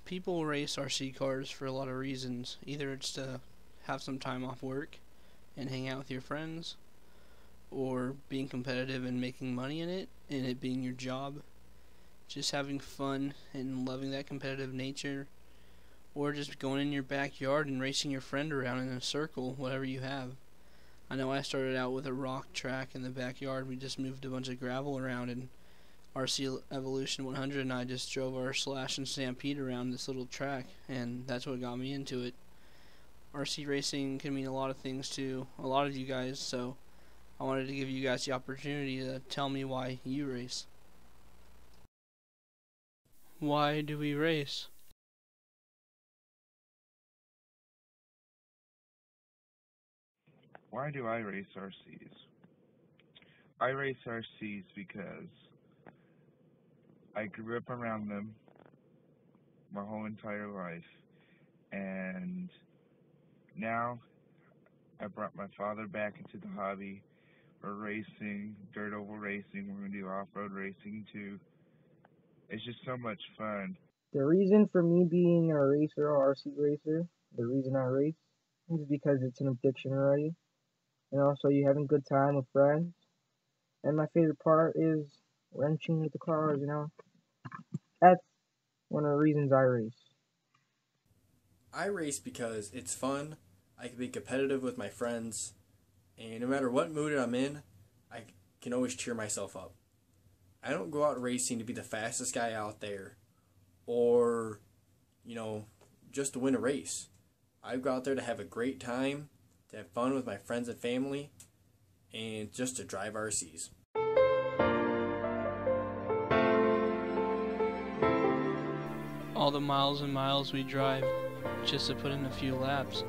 People race RC cars for a lot of reasons. Either it's to have some time off work and hang out with your friends, or being competitive and making money in it, and it being your job. Just having fun and loving that competitive nature, or just going in your backyard and racing your friend around in a circle, whatever you have. I know I started out with a rock track in the backyard. We just moved a bunch of gravel around, and RC Evolution 100 and I just drove our Slash and Stampede around this little track, and that's what got me into it. RC racing can mean a lot of things to a lot of you guys, so I wanted to give you guys the opportunity to tell me why you race. Why do we race? Why do I race RCs? I race RCs because I grew up around them my whole entire life, and now I brought my father back into the hobby. We're racing, dirt oval racing, we're going to do off-road racing too. It's just so much fun. The reason for me being a racer or RC racer, the reason I race, is because it's an addiction already. And also you having a good time with friends. And my favorite part is wrenching with the cars, That's one of the reasons I race. I race because it's fun, I can be competitive with my friends, and no matter what mood I'm in, I can always cheer myself up. I don't go out racing to be the fastest guy out there, or, just to win a race. I go out there to have a great time, to have fun with my friends and family, and just to drive RCs. All the miles and miles we drive just to put in a few laps.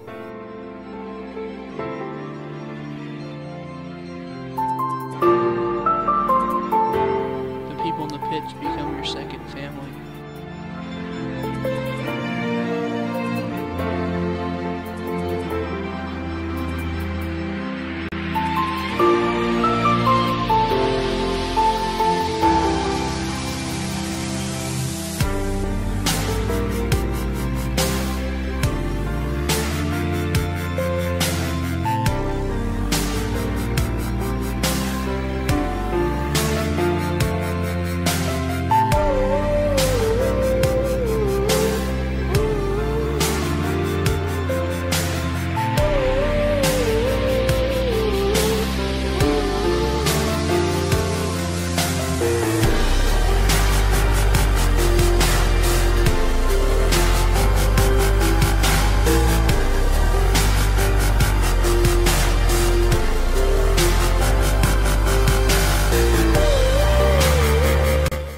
The people in the pits become your second family.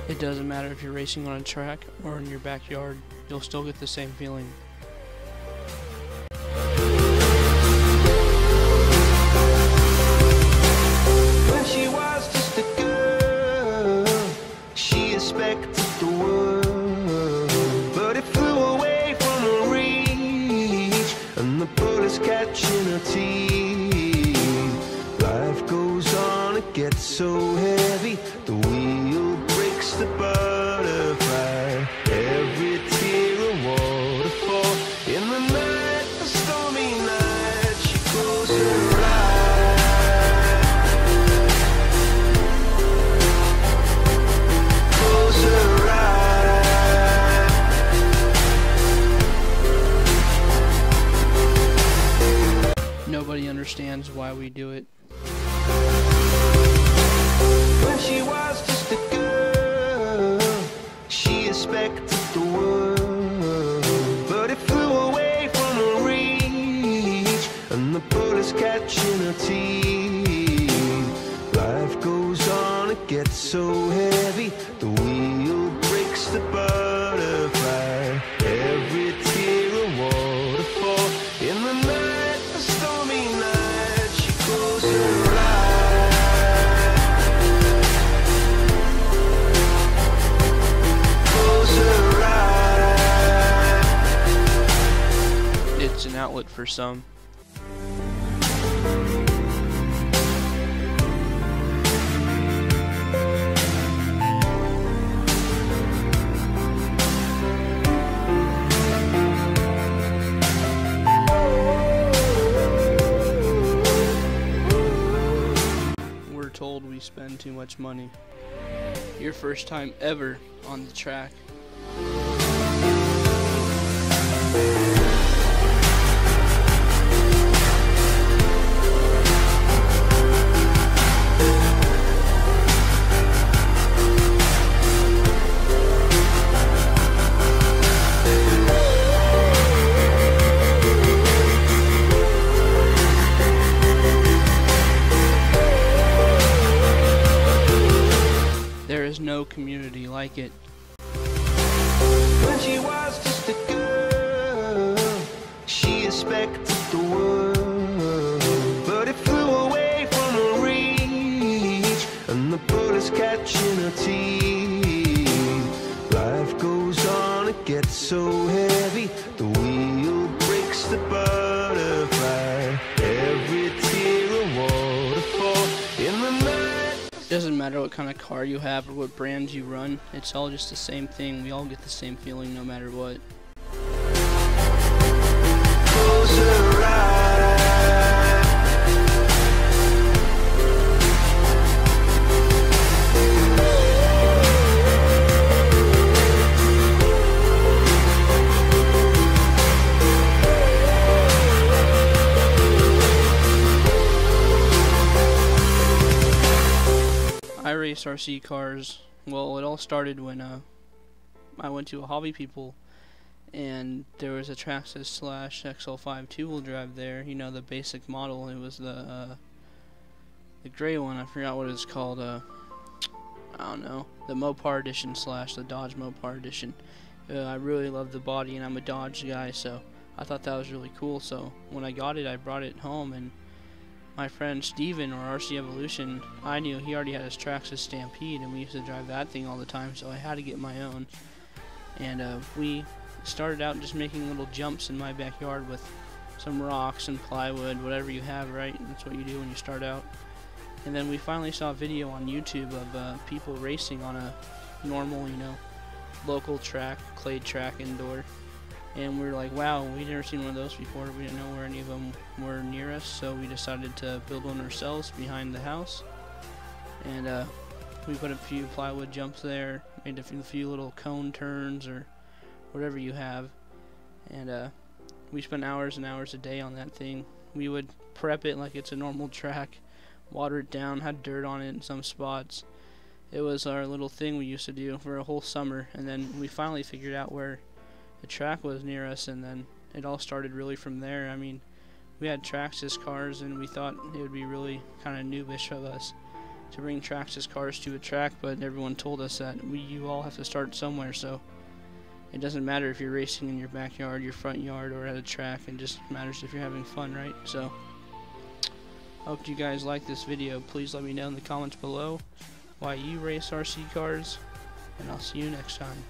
It doesn't matter if you're racing on a track or in your backyard, you'll still get the same feeling. When she was just a girl, she expected the world, but it flew away from her reach, and the bullets catching her teeth. Life goes on, it gets so heavy, the wheel breaks the butterfly. Every tear a waterfall. In the night, the stormy night, she closes her eyes. Close her eyes. Nobody understands why we do it. When she was just a girl, she expected the world, but it flew away from her reach, and the bullets catching her teeth. Life goes on, it gets so heavy, the wheel breaks the butterfly. Every tear a waterfall. In the night, the stormy night, she closes her eyes. It's an outlet for some. spend too much money. Your first time ever on the track. There is no community like it. When she was just a girl, she expected the world, but it flew away from her reach, and the bullets catching her teeth. Life goes on, it gets so heavy, the wheel breaks the butterfly. Every tear a waterfall in the night. It doesn't matter what kind of car you have or what brand you run, it's all just the same thing. We all get the same feeling no matter what. Close her eyes. I race RC cars. Well, it all started when I went to a Hobby People, and there was a Traxxas / XL5 2-wheel drive there. You know, the basic model. It was the gray one. I forgot what it's called. I don't know. The Mopar edition / the Dodge Mopar edition. I really love the body, and I'm a Dodge guy, so I thought that was really cool. So when I got it, I brought it home, and my friend Steven, or RC Evolution, I knew he already had his Traxxas Stampede, and we used to drive that thing all the time, so I had to get my own. And we started out just making little jumps in my backyard with some rocks and plywood, whatever you have, right? That's what you do when you start out. And then we finally saw a video on YouTube of people racing on a normal, you know, local track, clay track indoor. And we were like, wow, we'd never seen one of those before. We didn't know where any of them were near us, so we decided to build one ourselves behind the house. And we put a few plywood jumps there, made a few little cone turns or whatever you have. And we spent hours and hours a day on that thing. We would prep it like it's a normal track, water it down, had dirt on it in some spots. It was our little thing we used to do for a whole summer, and then we finally figured out where the track was near us, and then it all started really from there. I mean, we had Traxxas cars, and we thought it would be really kind of noobish of us to bring Traxxas cars to a track, but everyone told us that you all have to start somewhere, so it doesn't matter if you're racing in your backyard, your front yard, or at a track. It just matters if you're having fun, right? So I hope you guys like this video. Please let me know in the comments below why you race RC cars, and I'll see you next time.